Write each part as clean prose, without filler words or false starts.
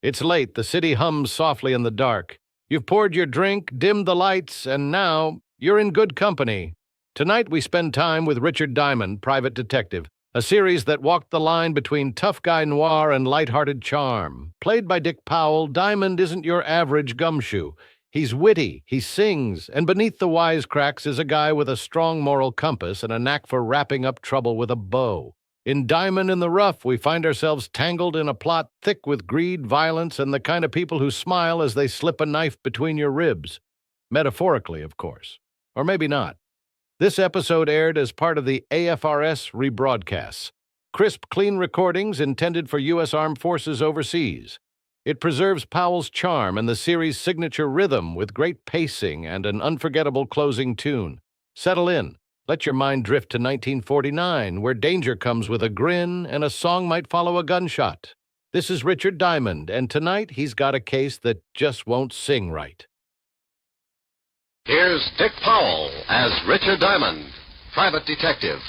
It's late, the city hums softly in the dark. You've poured your drink, dimmed the lights, and now you're in good company. Tonight we spend time with Richard Diamond, Private Detective, a series that walked the line between tough guy noir and light-hearted charm. Played by Dick Powell, Diamond isn't your average gumshoe. He's witty, he sings, and beneath the wisecracks is a guy with a strong moral compass and a knack for wrapping up trouble with a bow. In Diamond in the Rough, we find ourselves tangled in a plot thick with greed, violence, and the kind of people who smile as they slip a knife between your ribs. Metaphorically, of course. Or maybe not. This episode aired as part of the AFRS rebroadcasts, crisp, clean recordings intended for U.S. Armed Forces overseas. It preserves Powell's charm and the series' signature rhythm with great pacing and an unforgettable closing tune. Settle in. Let your mind drift to 1949, where danger comes with a grin and a song might follow a gunshot. This is Richard Diamond, and tonight he's got a case that just won't sing right. Here's Dick Powell as Richard Diamond, Private Detective.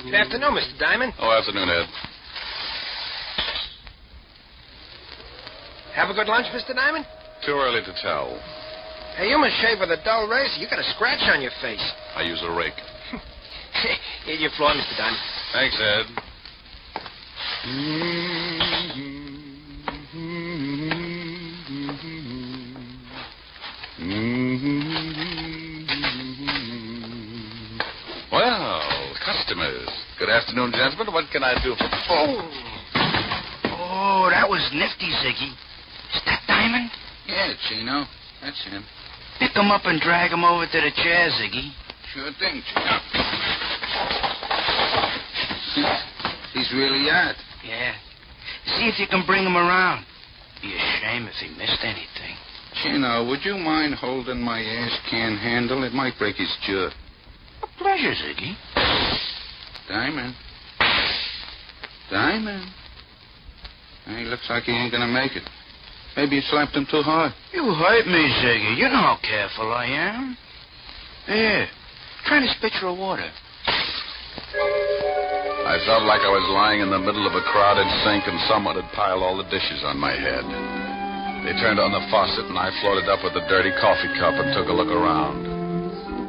Good afternoon, Mr. Diamond. Oh, afternoon, Ed. Have a good lunch, Mr. Diamond? Too early to tell. Hey, you must shave with a dull razor. You got a scratch on your face. I use a rake. Here's your floor, Mr. Diamond. Thanks, Ed. Well, customers. Good afternoon, gentlemen. What can I do for... Oh, that was nifty, Ziggy. Is that Diamond? Yeah, Chino. That's him. Pick him up and drag him over to the chair, Ziggy. Sure thing, Chino. He's really out. Yeah. See if you can bring him around. Be a shame if he missed anything. Chino, would you mind holding my ash can handle? It might break his jaw. A pleasure, Ziggy. Diamond. Diamond. He looks like he ain't gonna make it. Maybe you slapped him too hard. You hurt me, Ziggy. You know how careful I am. Here. Try to spit your water. I felt like I was lying in the middle of a crowded sink and someone had piled all the dishes on my head. They turned on the faucet and I floated up with a dirty coffee cup and took a look around.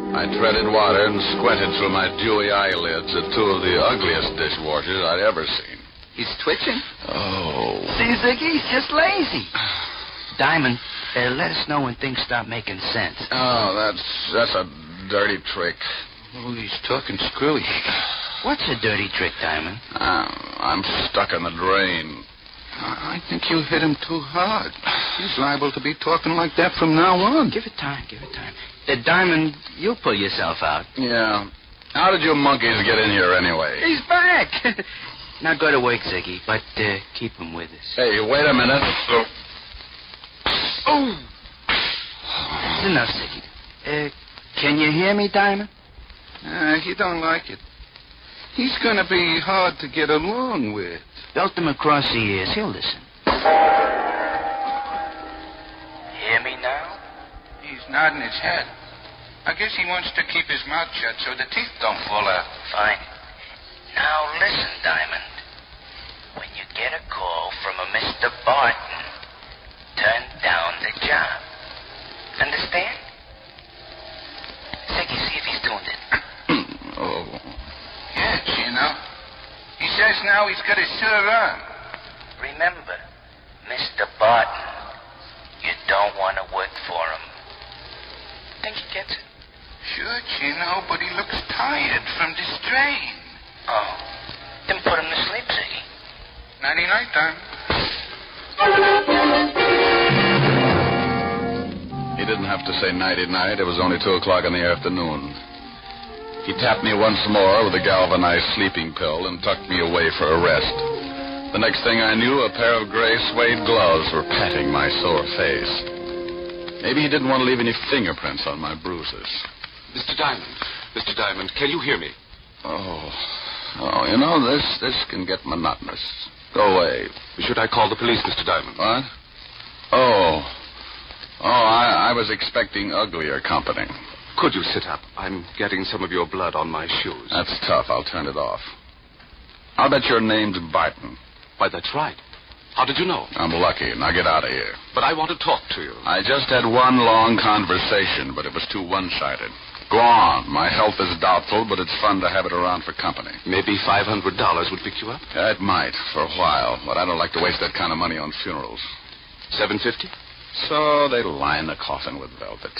I treaded water and squinted through my dewy eyelids at two of the ugliest dishwashers I'd ever seen. He's twitching. Oh. See, Ziggy, he's just lazy. Diamond, let us know when things start making sense. Oh, that's a dirty trick. Oh, he's talking screwy. What's a dirty trick, Diamond? I'm stuck in the drain. I think you hit him too hard. He's liable to be talking like that from now on. Give it time. Diamond, you'll pull yourself out. Yeah. How did you monkeys get in here anyway? He's back. Now go to work, Ziggy, but keep him with us. Hey, wait a minute. Oh! That's enough, Ziggy. Can you hear me, Diamond? He don't like it. He's gonna be hard to get along with. Belt him across the ears. He'll listen. Hear me now? He's nodding his head. I guess he wants to keep his mouth shut so the teeth don't fall out. Fine. Now listen, Diamond. When you get a call from a Mr. Barton, turn down the job. Understand? Ziggy, see if he's tuned in. Oh. Yeah, Chino. He says now he's got his sure on. Remember, Mr. Barton, you don't want to work for him. Think he gets it? Sure, Chino, but he looks tired from the strain. Oh, then put him to sleep, Ziggy. Nighty-night, Diamond. have to say nighty-night. It was only 2 o'clock in the afternoon. He tapped me once more with a galvanized sleeping pill and tucked me away for a rest. The next thing I knew, a pair of gray suede gloves were patting my sore face. Maybe he didn't want to leave any fingerprints on my bruises. Mr. Diamond, can you hear me? Oh, you know, this can get monotonous. Go away. Should I call the police, Mr. Diamond? What? I was expecting uglier company. Could you sit up? I'm getting some of your blood on my shoes. That's tough. I'll turn it off. I'll bet your name's Barton. Why, that's right. How did you know? I'm lucky. Now get out of here. But I want to talk to you. I just had one long conversation, but it was too one-sided. Go on. My health is doubtful, but it's fun to have it around for company. Maybe $500 would pick you up? It might, for a while, but I don't like to waste that kind of money on funerals. $750? So they line the coffin with velvet.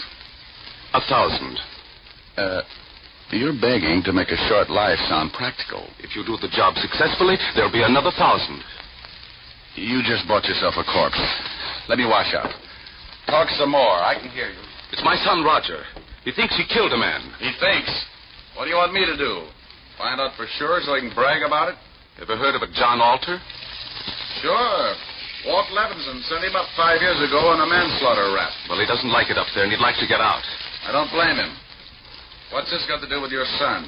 $1,000. You're begging to make a short life sound practical. If you do the job successfully, there'll be another $1,000. You just bought yourself a corpse. Let me wash up. Talk some more. I can hear you. It's my son, Roger. He thinks he killed a man. He thinks? What do you want me to do? Find out for sure so he can brag about it? Ever heard of a John Alter? Sure. Walt Levinson sent him up 5 years ago on a manslaughter rap. Well, he doesn't like it up there, and he'd like to get out. I don't blame him. What's this got to do with your son?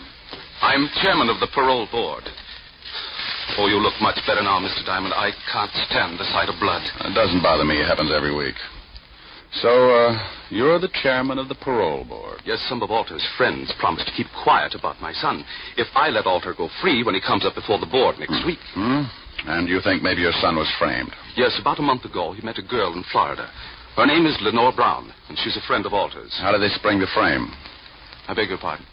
I'm chairman of the parole board. Oh, you look much better now, Mr. Diamond. I can't stand the sight of blood. It doesn't bother me. It happens every week. So, you're the chairman of the parole board. Yes, some of Alter's friends promised to keep quiet about my son. If I let Alter go free when he comes up before the board next week. And you think maybe your son was framed? Yes, about a month ago, he met a girl in Florida. Her name is Lenore Brown, and she's a friend of Alter's. How did they spring the frame? I beg your pardon?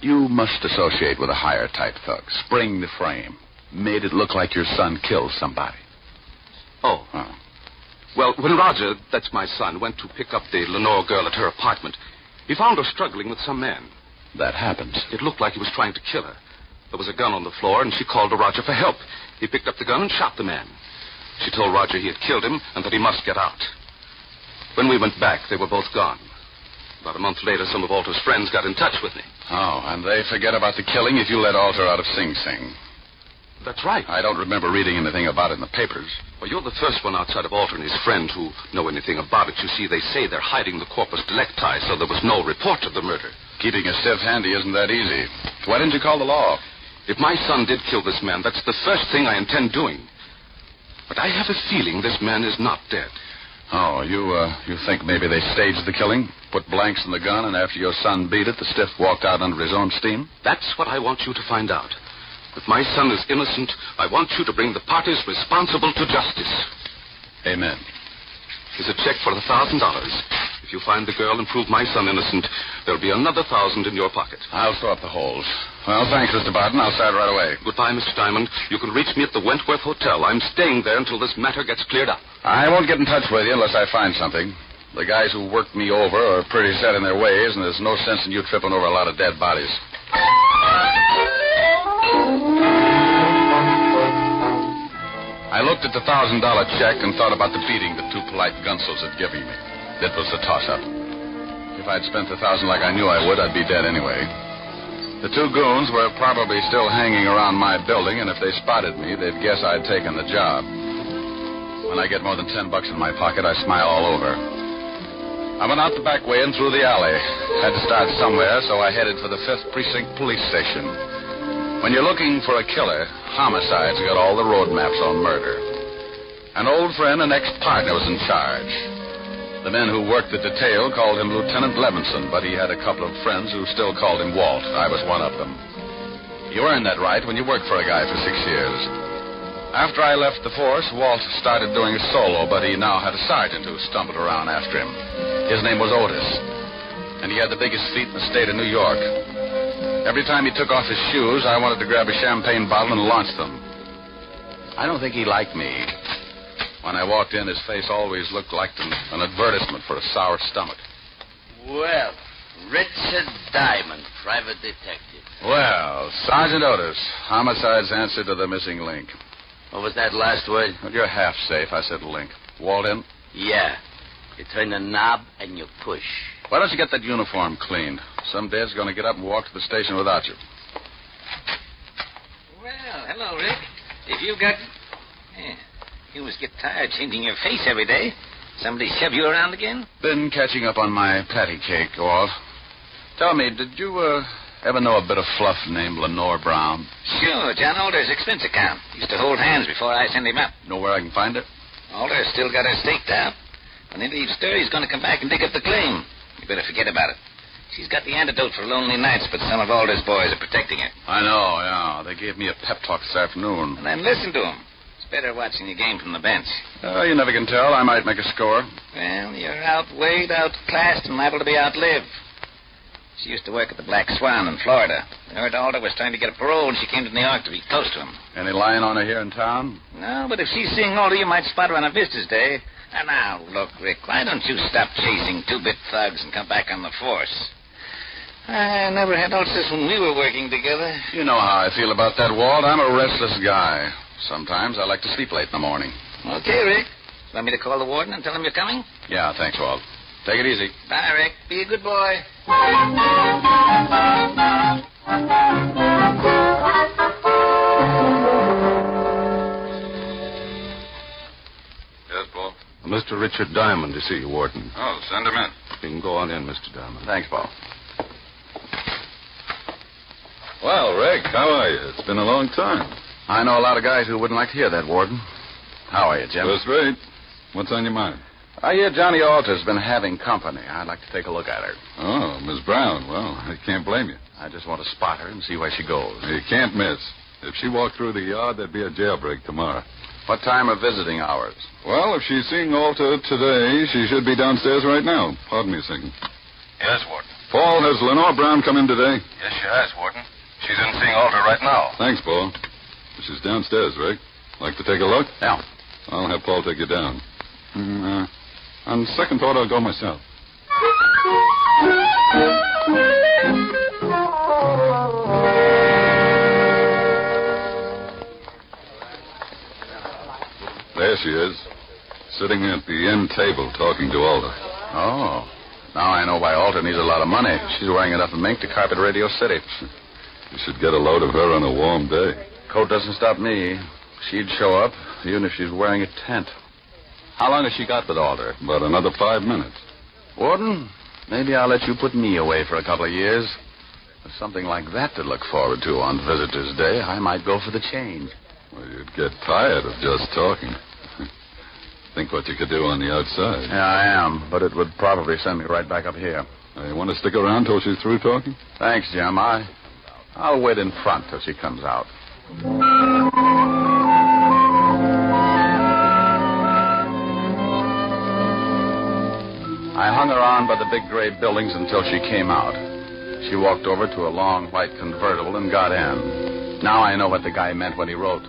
You must associate with a higher type thug. Spring the frame. Made it look like your son killed somebody. Oh. Well, when Roger, that's my son, went to pick up the Lenore girl at her apartment, he found her struggling with some man. That happens. It looked like he was trying to kill her. There was a gun on the floor, and she called to Roger for help. He picked up the gun and shot the man. She told Roger he had killed him and that he must get out. When we went back, they were both gone. About a month later, some of Alter's friends got in touch with me. Oh, and they forget about the killing if you let Alter out of Sing Sing. That's right. I don't remember reading anything about it in the papers. Well, you're the first one outside of Alter and his friend who know anything about it. You see, they say they're hiding the corpus delicti, so there was no report of the murder. Keeping a stiff handy isn't that easy. Why didn't you call the law? If my son did kill this man, that's the first thing I intend doing. But I have a feeling this man is not dead. Oh, you think maybe they staged the killing? Put blanks in the gun, and after your son beat it, the stiff walked out under his own steam? That's what I want you to find out. If my son is innocent, I want you to bring the parties responsible to justice. Amen. Here's a check for $1,000. If you find the girl and prove my son innocent, there'll be another $1,000 in your pocket. I'll throw up the holes. Well, thanks, Mr. Barton. I'll start right away. Goodbye, Mr. Diamond. You can reach me at the Wentworth Hotel. I'm staying there until this matter gets cleared up. I won't get in touch with you unless I find something. The guys who worked me over are pretty set in their ways, and there's no sense in you tripping over a lot of dead bodies. I looked at the $1,000 check and thought about the beating the two polite gunsels had given me. It was a toss-up. If I'd spent the $1,000 like I knew I would, I'd be dead anyway. The two goons were probably still hanging around my building, and if they spotted me, they'd guess I'd taken the job. When I get more than $10 in my pocket, I smile all over. I went out the back way and through the alley. Had to start somewhere, so I headed for the 5th Precinct Police Station. When you're looking for a killer, homicide's got all the road maps on murder. An old friend and ex-partner was in charge. The men who worked the detail called him Lieutenant Levinson, but he had a couple of friends who still called him Walt. I was one of them. You earn that right when you work for a guy for 6 years. After I left the force, Walt started doing a solo, but he now had a sergeant who stumbled around after him. His name was Otis, and he had the biggest feet in the state of New York. Every time he took off his shoes, I wanted to grab a champagne bottle and launch them. I don't think he liked me. When I walked in, his face always looked like an advertisement for a sour stomach. Well, Richard Diamond, private detective. Well, Sergeant Otis, homicide's answer to the missing link. What was that last word? Well, you're half safe. I said link. Walt in? Yeah. You turn the knob and you push. Why don't you get that uniform cleaned? Some dad's going to get up and walk to the station without you. Well, hello, Rick. If you've got... Yeah. You must get tired changing your face every day. Somebody shove you around again? Been catching up on my patty cake, Walt. Tell me, did you ever know a bit of fluff named Lenore Brown? Sure, John Alder's expense account. Used to hold hands before I send him up. Know where I can find it? Alder's still got her staked out. When he leaves stir, he's going to come back and dig up the claim. You better forget about it. She's got the antidote for lonely nights, but some of Alder's boys are protecting her. I know, yeah. They gave me a pep talk this afternoon. And then listen to him. It's better watching the game from the bench. You never can tell. I might make a score. Well, you're outweighed, outclassed, and liable to be outlived. She used to work at the Black Swan in Florida. I heard Alder was trying to get a parole, and she came to New York to be close to him. Any lying on her here in town? No, but if she's seeing Alder, you might spot her on a visitor's day. And now, look, Rick, why don't you stop chasing two-bit thugs and come back on the force? I never had ulcers when we were working together. You know how I feel about that, Walt. I'm a restless guy. Sometimes I like to sleep late in the morning. Okay, Rick. Want me to call the warden and tell him you're coming? Yeah, thanks, Walt. Take it easy. Bye, Rick. Be a good boy. Yes, Paul? Mr. Richard Diamond to see you, Warden. Oh, send him in. You can go on in, Mr. Diamond. Thanks, Paul. Well, Rick, how are you? It's been a long time. I know a lot of guys who wouldn't like to hear that, Warden. How are you, Jim? First rate. What's on your mind? I hear Johnny Alter's been having company. I'd like to take a look at her. Oh, Miss Brown. Well, I can't blame you. I just want to spot her and see where she goes. You can't miss. If she walked through the yard, there'd be a jailbreak tomorrow. What time are visiting hours? Well, if she's seeing Alter today, she should be downstairs right now. Pardon me a second. Yes, Warden. Paul, has Lenore Brown come in today? Yes, she has, Warden. She's in seeing Alter right now. Thanks, Paul. She's downstairs, Rick. Like to take a look? Yeah. I'll have Paul take you down. On second thought, I'll go myself. There she is, sitting at the end table talking to Alder. Oh. Now I know why Alter needs a lot of money. She's wearing enough mink to carpet Radio City. You should get a load of her on a warm day. Coat doesn't stop me. She'd show up, even if she's wearing a tent. How long has she got with Alder? About another 5 minutes. Warden, maybe I'll let you put me away for a couple of years. With something like that to look forward to on Visitor's Day, I might go for the change. Well, you'd get tired of just talking. Think what you could do on the outside. Yeah, I am, but it would probably send me right back up here. You want to stick around till she's through talking? Thanks, Jim. I'll wait in front till she comes out. I hung around by the big gray buildings until she came out. She walked over to a long white convertible and got in. Now I know what the guy meant when he wrote,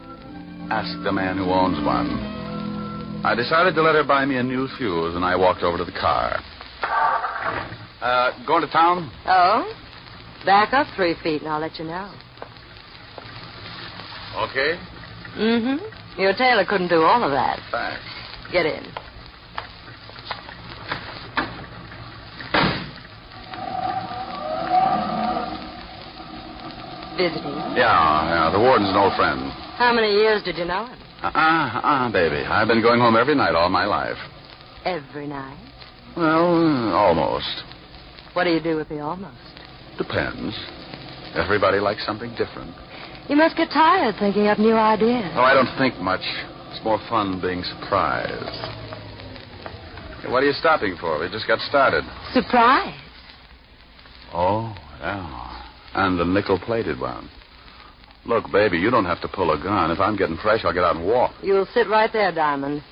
"Ask the man who owns one." I decided to let her buy me a new fuse, and I walked over to the car. Going to town? Oh? Back up 3 feet and I'll let you know. Okay. Mm-hmm. Your tailor couldn't do all of that. Thanks. Get in. Visiting? Yeah, the warden's an old friend. How many years did you know him? Baby. I've been going home every night all my life. Every night? Well, almost. What do you do with the almost? Depends. Everybody likes something different. You must get tired thinking up new ideas. Oh, I don't think much. It's more fun being surprised. Hey, what are you stopping for? We just got started. Surprise? Oh, yeah. And the nickel-plated one. Look, baby, you don't have to pull a gun. If I'm getting fresh, I'll get out and walk. You'll sit right there, Diamond.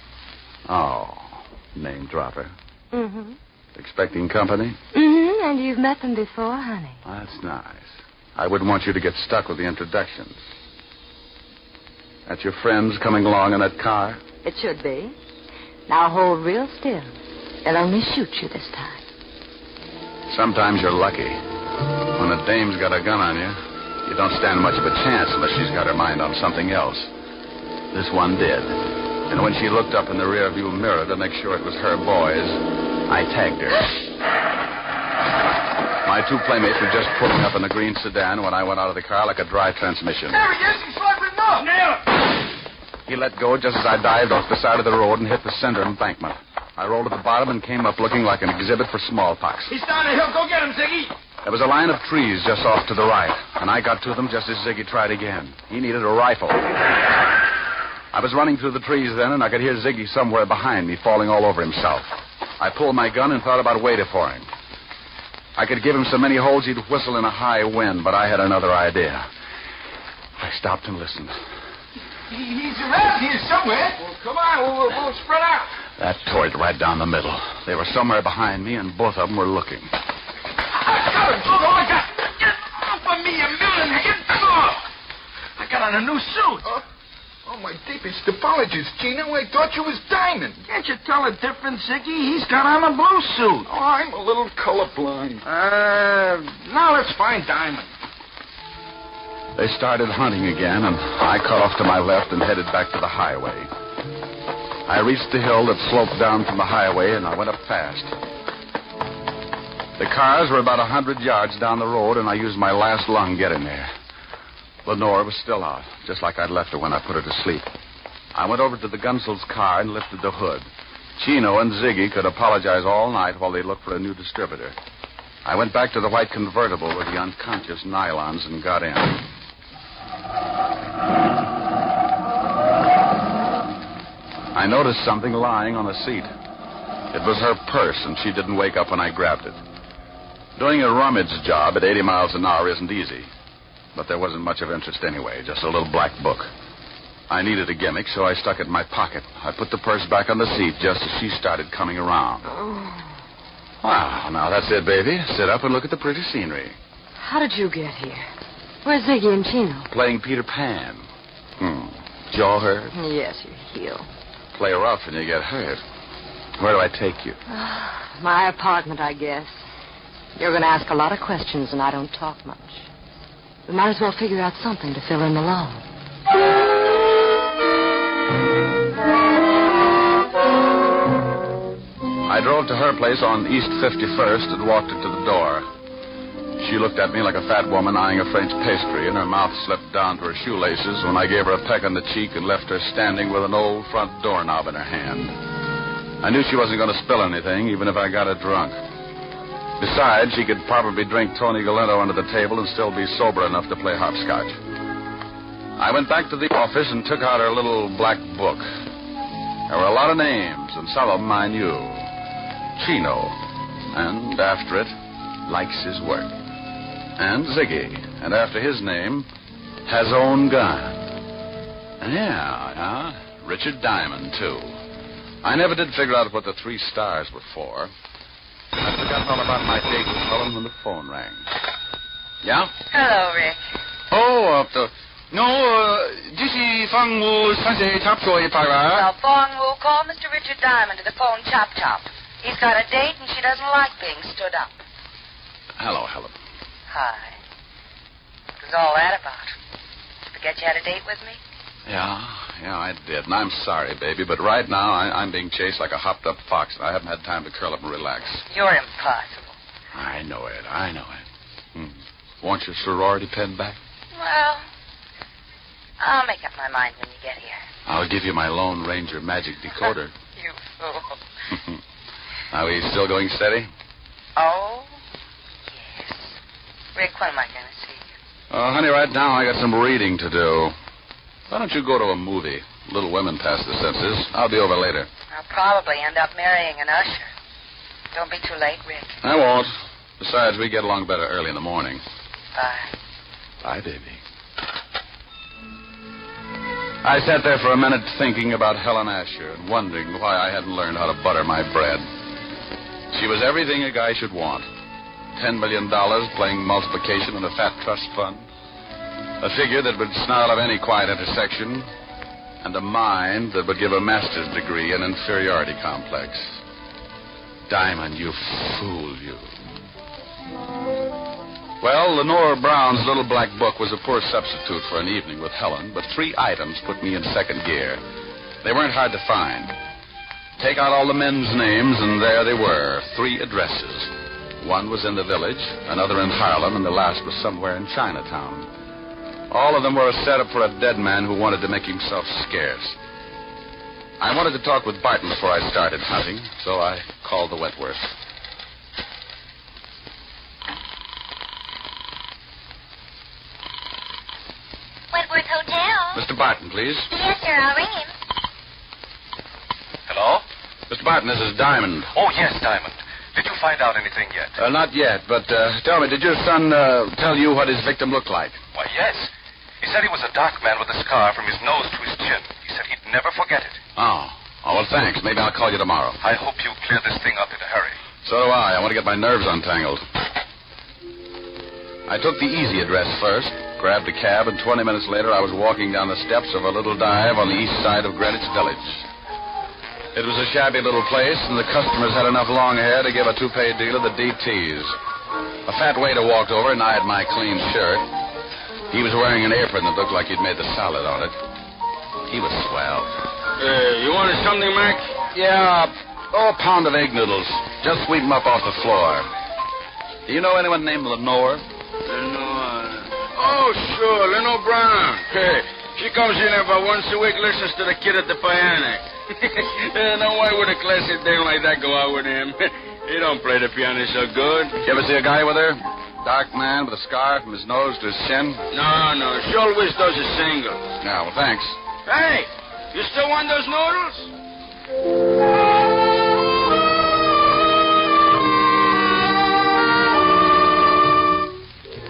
Oh, name dropper. Mm-hmm. Expecting company? Mm-hmm, and you've met them before, honey. That's nice. I wouldn't want you to get stuck with the introductions. That's your friends coming along in that car? It should be. Now hold real still. They'll only shoot you this time. Sometimes you're lucky. When a dame's got a gun on you, you don't stand much of a chance unless she's got her mind on something else. This one did. And when she looked up in the rearview mirror to make sure it was her boys, I tagged her. My two playmates were just pulling up in the green sedan when I went out of the car like a dry transmission. There he is. He's sliding up. Nail it. He let go just as I dived off the side of the road and hit the center embankment. I rolled at the bottom and came up looking like an exhibit for smallpox. He's down the hill. Go get him, Ziggy. There was a line of trees just off to the right, and I got to them just as Ziggy tried again. He needed a rifle. I was running through the trees then, and I could hear Ziggy somewhere behind me falling all over himself. I pulled my gun and thought about waiting for him. I could give him so many holes he'd whistle in a high wind, but I had another idea. I stopped and listened. He's around here somewhere. Well, come on. We'll spread out. That tore it right down the middle. They were somewhere behind me, and both of them were looking. I got him. I got him. Get off of me, you million. Get off. I got on a new suit. Oh, my deepest apologies, Gino. I thought you was Diamond. Can't you tell a difference, Ziggy? He's got on a blue suit. Oh, I'm a little colorblind. Now let's find Diamond. They started hunting again, and I cut off to my left and headed back to the highway. I reached the hill that sloped down from the highway, and I went up fast. The cars were about 100 yards down the road, and I used my last lung getting there. Lenore was still out, just like I'd left her when I put her to sleep. I went over to the Gunsel's car and lifted the hood. Chino and Ziggy could apologize all night while they looked for a new distributor. I went back to the white convertible with the unconscious nylons and got in. I noticed something lying on the seat. It was her purse, and she didn't wake up when I grabbed it. Doing a rummage job at 80 miles an hour isn't easy. But there wasn't much of interest anyway, just a little black book. I needed a gimmick, so I stuck it in my pocket. I put the purse back on the seat just as she started coming around. Well, now that's it, baby. Sit up and look at the pretty scenery. How did you get here? Where's Ziggy and Chino? Playing Peter Pan. Jaw hurt? Yes, you heal. Play rough and you get hurt. Where do I take you? My apartment, I guess. You're going to ask a lot of questions, and I don't talk much. We might as well figure out something to fill in the lull. I drove to her place on East 51st and walked into the door. She looked at me like a fat woman eyeing a French pastry, and her mouth slipped down to her shoelaces when I gave her a peck on the cheek and left her standing with an old front doorknob in her hand. I knew she wasn't going to spill anything, even if I got her drunk. Besides, she could probably drink Tony Galento under the table and still be sober enough to play hopscotch. I went back to the office and took out her little black book. There were a lot of names, and some of them I knew. Chino, and after it, likes his work. And Ziggy, and after his name, has own gun. Yeah, Richard Diamond, too. I never did figure out what the 3 stars were for. I'd forgotten all about my date with Helen when the phone rang. Yeah? Hello, Rick. Call Mr. Richard Diamond to the phone chop-chop. He's got a date, and she doesn't like being stood up. Hello, Helen. Hi. What was all that about? Forget you had a date with me? Yeah, I did. And I'm sorry, baby, but right now I'm being chased like a hopped-up fox, and I haven't had time to curl up and relax. You're impossible. I know it. Want your sorority pen back? Well, I'll make up my mind when you get here. I'll give you my Lone Ranger magic decoder. You fool. Are we still going steady? Oh, yes. Rick, when am I going to see you? Oh, honey, right now I got some reading to do. Why don't you go to a movie? Little Women past the senses. I'll be over later. I'll probably end up marrying an usher. Don't be too late, Rick. I won't. Besides, we get along better early in the morning. Bye. Bye, baby. I sat there for a minute thinking about Helen Asher and wondering why I hadn't learned how to butter my bread. She was everything a guy should want. $10 million playing multiplication in a fat trust fund. A figure that would snarl of any quiet intersection. And a mind that would give a master's degree in inferiority complex. Diamond, you fool, you. Well, Lenore Brown's little black book was a poor substitute for an evening with Helen, but 3 items put me in second gear. They weren't hard to find. Take out all the men's names, and there they were, 3 addresses. One was in the village, another in Harlem, and the last was somewhere in Chinatown. All of them were a setup for a dead man who wanted to make himself scarce. I wanted to talk with Barton before I started hunting, so I called the Wentworth. Wentworth Hotel. Mr. Barton, please. Yes, sir. I'll ring him. Hello? Mr. Barton, this is Diamond. Oh, yes, Diamond. Did you find out anything yet? Not yet, but tell me, did your son tell you what his victim looked like? Why, yes. He said he was a dark man with a scar from his nose to his chin. He said he'd never forget it. Oh, well, thanks. Maybe I'll call you tomorrow. I hope you clear this thing up in a hurry. So do I. I want to get my nerves untangled. I took the easy address first, grabbed a cab, and 20 minutes later I was walking down the steps of a little dive on the east side of Greenwich Village. It was a shabby little place, and the customers had enough long hair to give a toupee deal of the DTs. A fat waiter walked over and eyed my clean shirt. He was wearing an apron that looked like he'd made the salad on it. He was swell. You wanted something, Mac? Yeah, a pound of egg noodles. Just sweep them up off the floor. Do you know anyone named Lenore? Lenore. Oh, sure, Lenore Brown. Hey, she comes in about once a week, listens to the kid at the piano. Now, why would a classy dame like that go out with him? He don't play the piano so good. You ever see a guy with her? Dark man with a scar from his nose to his chin? No. She always does a single. Yeah, well, thanks. Hey, you still want those noodles?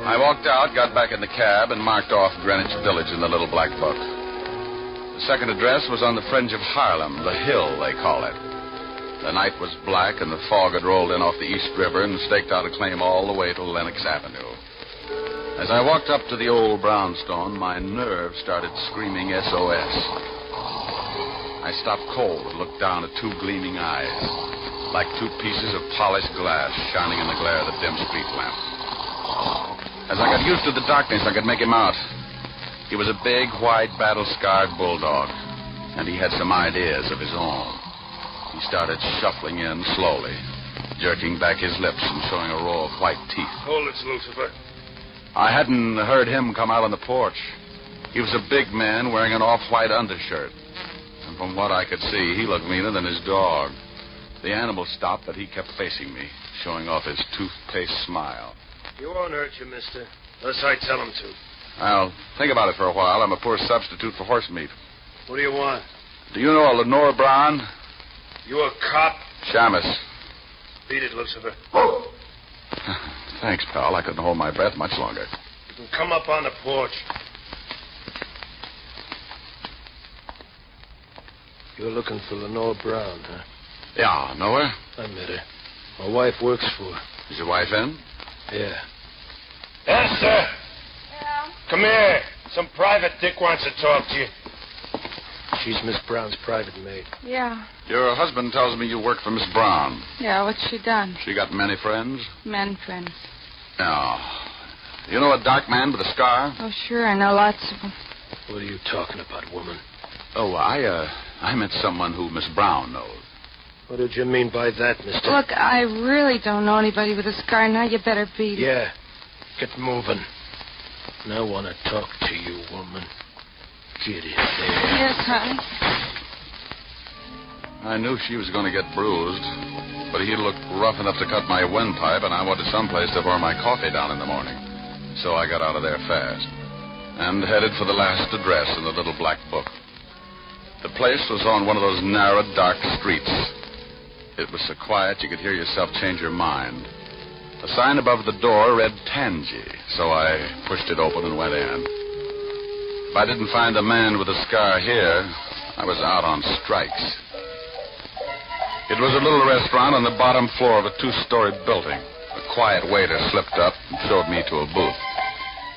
I walked out, got back in the cab, and marked off Greenwich Village in the little black book. The second address was on the fringe of Harlem, the Hill, they call it. The night was black, and the fog had rolled in off the East River and staked out a claim all the way to Lenox Avenue. As I walked up to the old brownstone, my nerves started screaming SOS. I stopped cold and looked down at two gleaming eyes, like two pieces of polished glass shining in the glare of the dim street lamp. As I got used to the darkness, I could make him out. He was a big, white, battle-scarred bulldog, and he had some ideas of his own. He started shuffling in slowly, jerking back his lips and showing a row of white teeth. Hold it, Lucifer. I hadn't heard him come out on the porch. He was a big man wearing an off-white undershirt. And from what I could see, he looked meaner than his dog. The animal stopped, but he kept facing me, showing off his toothpaste smile. He won't hurt you, mister, unless I tell him to. I'll think about it for a while. I'm a poor substitute for horse meat. What do you want? Do you know a Lenore Brown? You a cop? Shamus. Beat it, Lucifer. Thanks, pal. I couldn't hold my breath much longer. You can come up on the porch. You're looking for Lenore Brown, huh? Yeah, know her? I met her. My wife works for her. Is your wife in? Yeah. Esther! Yeah? Come here. Some private Dick wants to talk to you. She's Miss Brown's private maid. Yeah. Your husband tells me you work for Miss Brown. Yeah, what's she done? She got many friends? Men friends. Yeah. You know a dark man with a scar? Oh, sure, I know lots of them. What are you talking about, woman? Oh, I meant someone who Miss Brown knows. What did you mean by that, mister? Look, I really don't know anybody with a scar. Now you better beat it. Yeah. Get moving. And I want to talk to you, woman. Get in there. Yes, honey. I knew she was going to get bruised, but he looked rough enough to cut my windpipe, and I wanted someplace to pour my coffee down in the morning. So I got out of there fast and headed for the last address in the little black book. The place was on one of those narrow, dark streets. It was so quiet you could hear yourself change your mind. A sign above the door read Tangy, so I pushed it open and went in. If I didn't find the man with the scar here, I was out on strikes. It was a little restaurant on the bottom floor of a two-story building. A quiet waiter slipped up and showed me to a booth.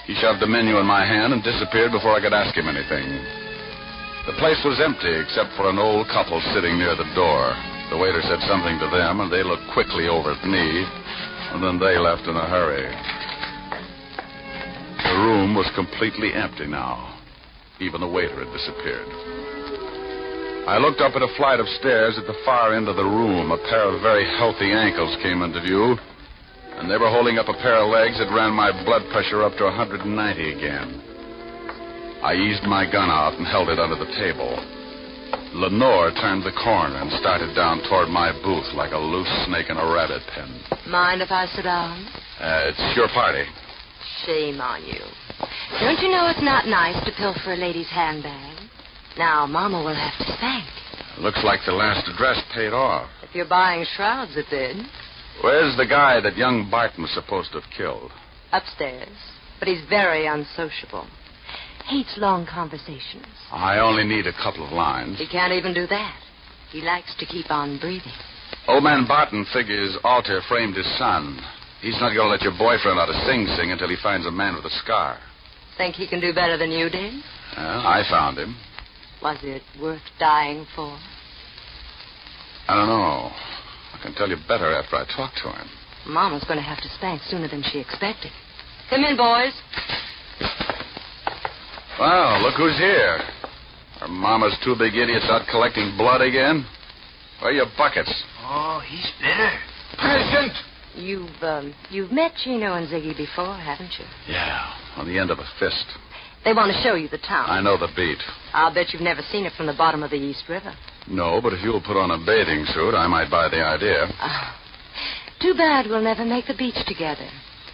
He shoved a menu in my hand and disappeared before I could ask him anything. The place was empty except for an old couple sitting near the door. The waiter said something to them, and they looked quickly over at me, and then they left in a hurry. The room was completely empty now. Even the waiter had disappeared. I looked up at a flight of stairs at the far end of the room. A pair of very healthy ankles came into view. and they were holding up a pair of legs that ran my blood pressure up to 190 again. I eased my gun out and held it under the table. Lenore turned the corner and started down toward my booth like a loose snake in a rabbit pen. Mind if I sit down? It's your party. Shame on you. Don't you know it's not nice to pilfer a lady's handbag? Now, Mama will have to spank. Looks like the last address paid off. If you're buying shrouds, it did. Where's the guy that young Barton was supposed to have killed? Upstairs. But he's very unsociable. Hates long conversations. I only need a couple of lines. He can't even do that. He likes to keep on breathing. Old man Barton figures Alter framed his son. He's not going to let your boyfriend out of Sing Sing until he finds a man with a scar. Think he can do better than you did? Well, I found him. Was it worth dying for? I don't know. I can tell you better after I talk to him. Mama's going to have to spank sooner than she expected. Come in, boys. Well, look who's here. Are Mama's two big idiots out collecting blood again? Where are your buckets? Oh, he's bitter. Present! You've met Chino and Ziggy before, haven't you? Yeah, on the end of a fist. They want to show you the town. I know the beat. I'll bet you've never seen it from the bottom of the East River. No, but if you'll put on a bathing suit, I might buy the idea. Too bad we'll never make the beach together.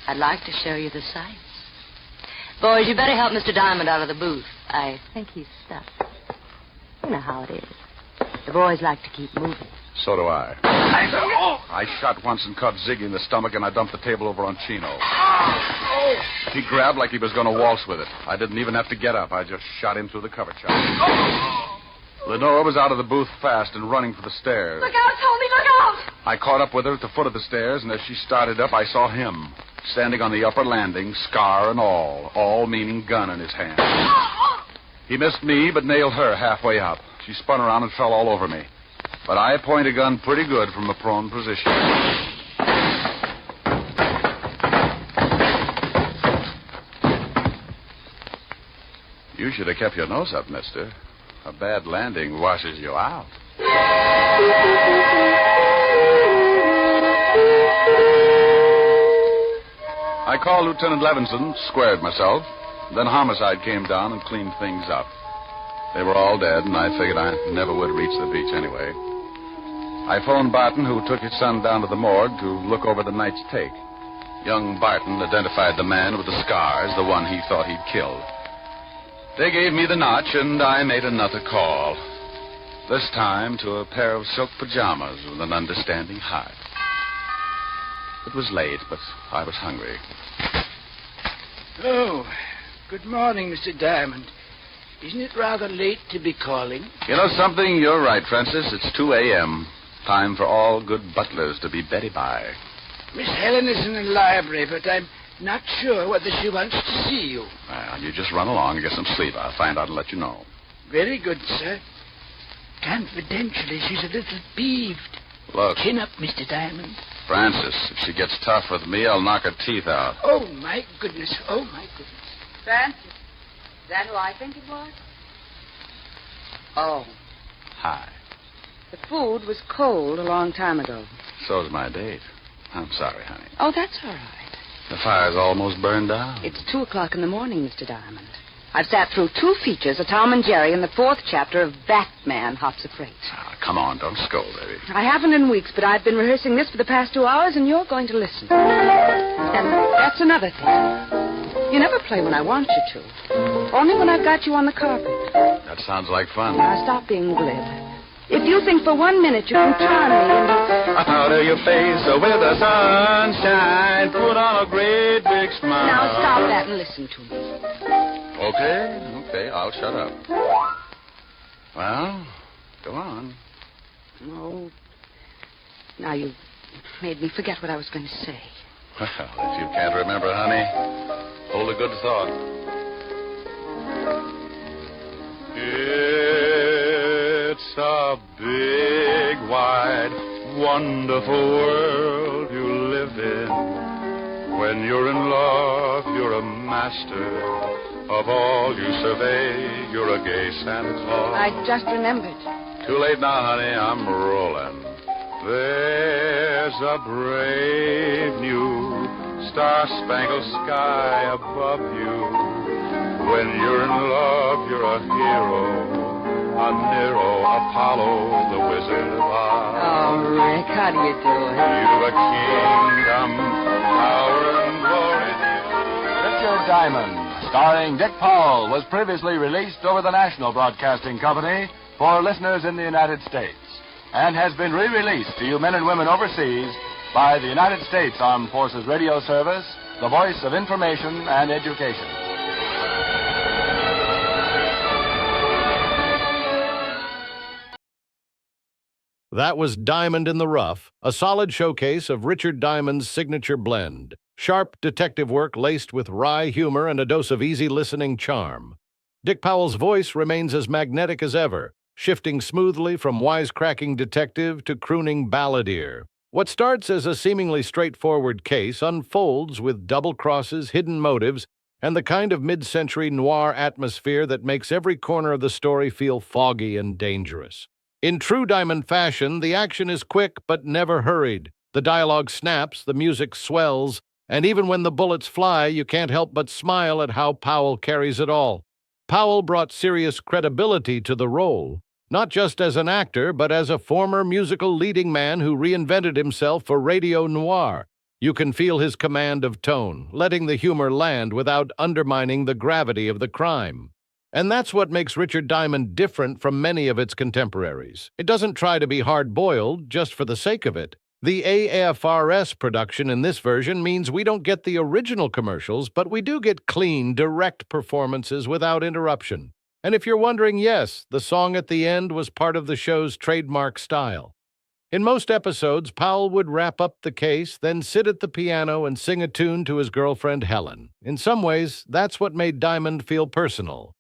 I'd like to show you the sights. Boys, you better help Mr. Diamond out of the booth. I think he's stuck. You know how it is. The boys like to keep moving. So do I. I shot once and caught Ziggy in the stomach, and I dumped the table over on Chino. He grabbed like he was going to waltz with it. I didn't even have to get up. I just shot him through the cover chop. Lenore was out of the booth fast and running for the stairs. Look out, Tony, look out! I caught up with her at the foot of the stairs, and as she started up, I saw him, standing on the upper landing, scar and all meaning gun in his hand. He missed me, but nailed her halfway up. She spun around and fell all over me. But I point a gun pretty good from a prone position. You should have kept your nose up, mister. A bad landing washes you out. I called Lieutenant Levinson, squared myself. Then homicide came down and cleaned things up. They were all dead, and I figured I never would reach the beach anyway. I phoned Barton, who took his son down to the morgue to look over the night's take. Young Barton identified the man with the scars, the one he thought he'd killed. They gave me the notch, and I made another call. This time to a pair of silk pajamas with an understanding heart. It was late, but I was hungry. Oh, good morning, Mr. Diamond. Isn't it rather late to be calling? You know something? You're right, Francis. It's 2 a.m. Time for all good butlers to be Betty by. Miss Helen is in the library, but I'm not sure whether she wants to see you. Well, you just run along and get some sleep. I'll find out and let you know. Very good, sir. Confidentially, she's a little peeved. Look. Chin up, Mr. Diamond. Francis, if she gets tough with me, I'll knock her teeth out. Oh, my goodness. Oh, my goodness. Francis, is that who I think it was? Oh. Hi. The food was cold a long time ago. So's my date. I'm sorry, honey. Oh, that's all right. The fire's almost burned down. It's 2:00 in the morning, Mr. Diamond. I've sat through 2 features of Tom and Jerry and the 4th chapter of Batman Hops a Freight. Come on, don't scold, baby. I haven't in weeks, but I've been rehearsing this for the past 2 hours, and you're going to listen. And that's another thing. You never play when I want you to. Only when I've got you on the carpet. That sounds like fun. Now, stop being glib. If you think for 1 minute you can charm me and... Out of your face with the sunshine, put on a great big smile. Now, stop that and listen to me. Okay, I'll shut up. Well, go on. Oh, now you made me forget what I was going to say. Well, if you can't remember, honey, hold a good thought. It's a big, wide, wonderful world you live in. When you're in love, you're a master. Of all you survey, you're a gay Santa Claus. I just remembered. Too late now, honey. I'm rolling. There There's a brave new star-spangled sky above you. When you're in love, you're a hero, a Nero, Apollo, the Wizard of Oz. Oh, Rick, how do you do it? You've a kingdom, power and glory. Richard Diamond, starring Dick Powell, was previously released over the National Broadcasting Company for listeners in the United States, and has been re-released to you men and women overseas by the United States Armed Forces Radio Service, the voice of information and education. That was Diamond in the Rough, a solid showcase of Richard Diamond's signature blend. Sharp detective work laced with wry humor and a dose of easy listening charm. Dick Powell's voice remains as magnetic as ever, shifting smoothly from wisecracking detective to crooning balladeer. What starts as a seemingly straightforward case unfolds with double crosses, hidden motives, and the kind of mid-century noir atmosphere that makes every corner of the story feel foggy and dangerous. In true Diamond fashion, the action is quick but never hurried. The dialogue snaps, the music swells, and even when the bullets fly, you can't help but smile at how Powell carries it all. Powell brought serious credibility to the role, not just as an actor, but as a former musical leading man who reinvented himself for radio noir. You can feel his command of tone, letting the humor land without undermining the gravity of the crime. And that's what makes Richard Diamond different from many of its contemporaries. It doesn't try to be hard-boiled just for the sake of it. The AFRS production in this version means we don't get the original commercials, but we do get clean, direct performances without interruption. And if you're wondering, yes, the song at the end was part of the show's trademark style. In most episodes, Powell would wrap up the case, then sit at the piano and sing a tune to his girlfriend Helen. In some ways, that's what made Diamond feel personal.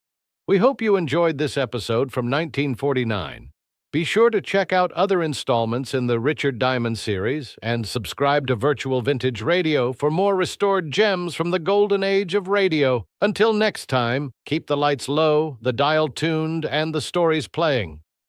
We hope you enjoyed this episode from 1949. Be sure to check out other installments in the Richard Diamond series and subscribe to Virtual Vintage Radio for more restored gems from the golden age of radio. Until next time, keep the lights low, the dial tuned, and the stories playing.